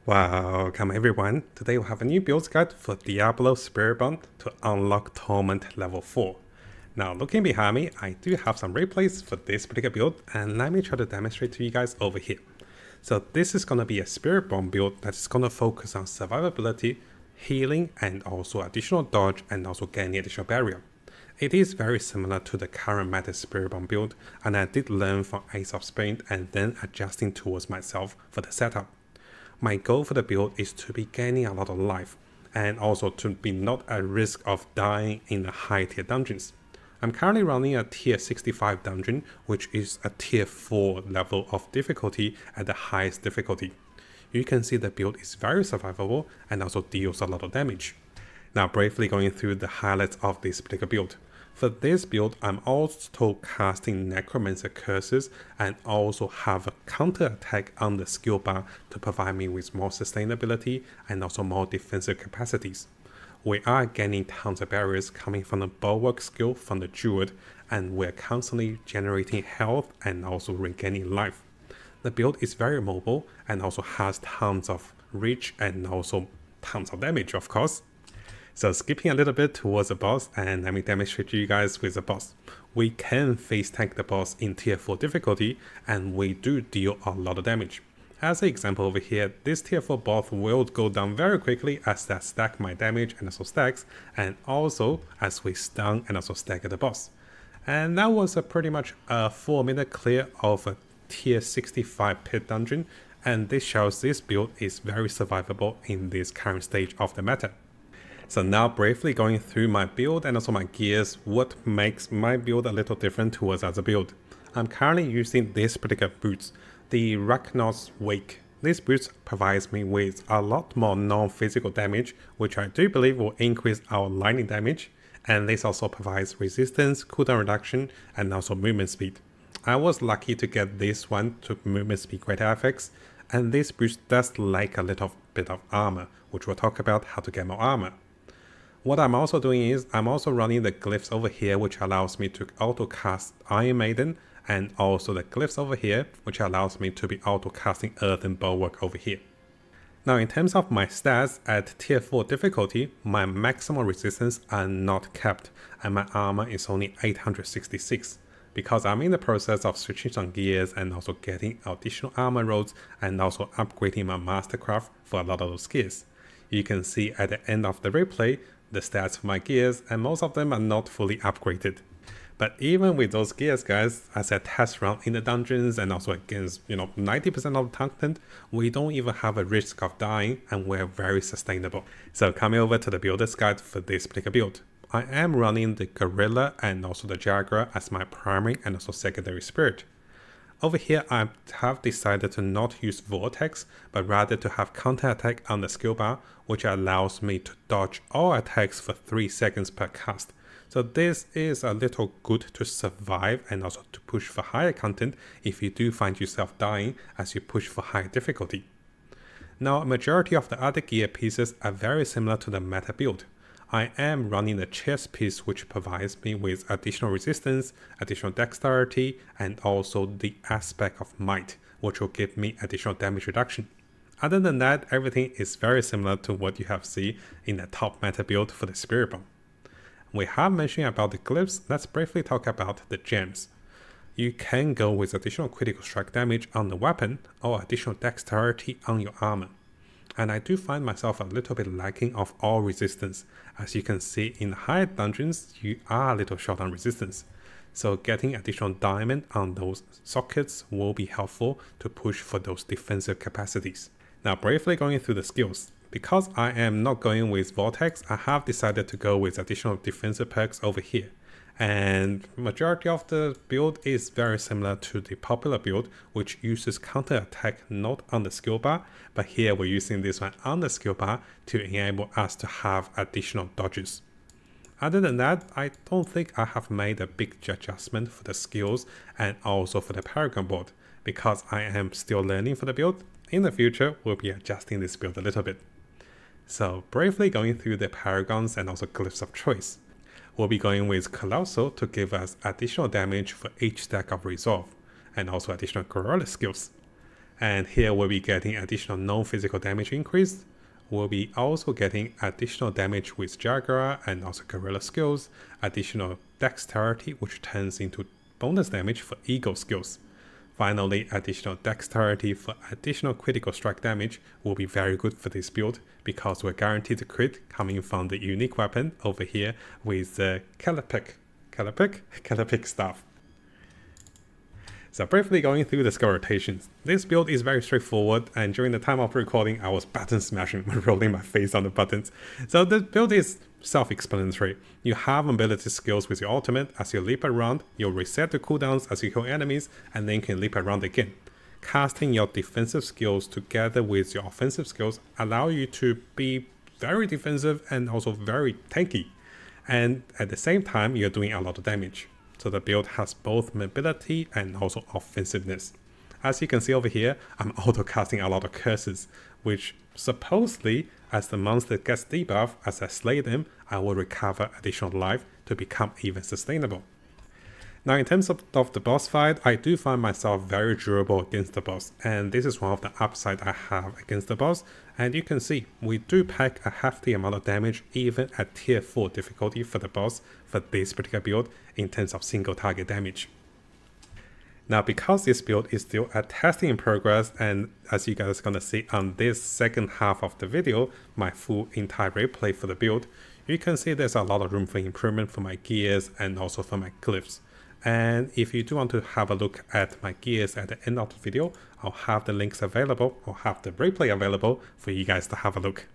Welcome everyone, today we have a new build guide for Diablo Spiritborn to unlock Torment level 4. Now looking behind me, I do have some replays for this particular build, and let me try to demonstrate to you guys over here. So this is going to be a Spiritborn build that is going to focus on survivability, healing, and also additional dodge, and also gaining additional barrier. It is very similar to the current meta Spiritborn build, and I did learn from Ace of Spades and then adjusting towards myself for the setup. My goal for the build is to be gaining a lot of life, and also to be not at risk of dying in the high tier dungeons. I'm currently running a tier 65 dungeon, which is a tier 4 level of difficulty at the highest difficulty. You can see the build is very survivable and also deals a lot of damage. Now briefly going through the highlights of this particular build. For this build, I'm also casting Necromancer curses and also have a counter attack on the skill bar to provide me with more sustainability and also more defensive capacities. We are gaining tons of barriers coming from the bulwark skill from the Druid, and we're constantly generating health and also regaining life. The build is very mobile and also has tons of reach and also tons of damage, of course. So skipping a little bit towards the boss, and let me demonstrate to you guys with the boss. We can face tank the boss in tier 4 difficulty, and we do deal a lot of damage. As an example over here, this tier 4 boss will go down very quickly as that stack my damage and also stacks, and also as we stun and also stagger the boss. And that was pretty much a 4-minute clear of a tier 65 pit dungeon, and this shows this build is very survivable in this current stage of the meta. So now briefly going through my build and also my gears, what makes my build a little different towards other build. I'm currently using this particular boots, the Ragnar's Wake. This boots provides me with a lot more non-physical damage, which I do believe will increase our lightning damage, and this also provides resistance, cooldown reduction, and also movement speed. I was lucky to get this one to movement speed greater effects, and this boost does like a little bit of armor, which we'll talk about how to get more armor. What I'm also doing is I'm also running the glyphs over here, which allows me to auto cast Iron Maiden, and also the glyphs over here, which allows me to be auto casting Earthen Bulwark over here. Now in terms of my stats at tier 4 difficulty, my maximum resistance are not capped, and my armor is only 866. Because I'm in the process of switching some gears and also getting additional armor rolls and also upgrading my mastercraft for a lot of those gears. You can see at the end of the replay the stats for my gears, and most of them are not fully upgraded. But even with those gears, guys, as a test run in the dungeons and also against 90% of the content, we don't even have a risk of dying, and we're very sustainable. So coming over to the builder's guide for this particular build. I am running the Gorilla and also the Jaguar as my primary and also secondary spirit. Over here, I have decided to not use Vortex, but rather to have counter attack on the skill bar, which allows me to dodge all attacks for 3 seconds per cast. So this is a little good to survive and also to push for higher content if you do find yourself dying as you push for higher difficulty. Now, a majority of the other gear pieces are very similar to the meta build. I am running the chest piece, which provides me with additional resistance, additional dexterity, and also the aspect of might, which will give me additional damage reduction. Other than that, everything is very similar to what you have seen in the top meta build for the Spiritborn. We have mentioned about the glyphs, let's briefly talk about the gems. You can go with additional critical strike damage on the weapon or additional dexterity on your armor. And I do find myself a little bit lacking of all resistance. As you can see in higher dungeons, you are a little short on resistance. So getting additional diamond on those sockets will be helpful to push for those defensive capacities. Now briefly going through the skills. Because I am not going with Vortex, I have decided to go with additional defensive perks over here. And majority of the build is very similar to the popular build, which uses counter attack not on the skill bar, but here we're using this one on the skill bar to enable us to have additional dodges. Other than that, I don't think I have made a big adjustment for the skills and also for the Paragon board, because I am still learning for the build. In the future, we'll be adjusting this build a little bit. So briefly going through the Paragons and also glyphs of choice. We'll be going with Colossal to give us additional damage for each stack of Resolve, and also additional Gorilla skills. And here we'll be getting additional non-physical damage increase. We'll be also getting additional damage with Jaguar and also Gorilla skills, additional dexterity which turns into bonus damage for Eagle skills. Finally, additional dexterity for additional critical strike damage will be very good for this build because we're guaranteed a crit coming from the unique weapon over here with the Calapic staff. So briefly going through the skill rotations, this build is very straightforward, and during the time of recording I was button smashing, rolling my face on the buttons. So the build is self-explanatory. You have ability skills with your ultimate. As you leap around, you'll reset the cooldowns as you kill enemies, and then you can leap around again. Casting your defensive skills together with your offensive skills allow you to be very defensive and also very tanky. And at the same time, you're doing a lot of damage. So the build has both mobility and also offensiveness. As you can see over here, I'm auto casting a lot of curses, which supposedly, as the monster gets debuffed, as I slay them, I will recover additional life to become even sustainable. Now in terms of the boss fight, I do find myself very durable against the boss, and this is one of the upside I have against the boss. And you can see, we do pack a hefty amount of damage even at tier 4 difficulty for the boss for this particular build in terms of single target damage. Now because this build is still a testing in progress, and as you guys are gonna see on this second half of the video, my full entire replay for the build, you can see there's a lot of room for improvement for my gears and also for my glyphs. And if you do want to have a look at my gears at the end of the video, I'll have the links available or have the replay available for you guys to have a look.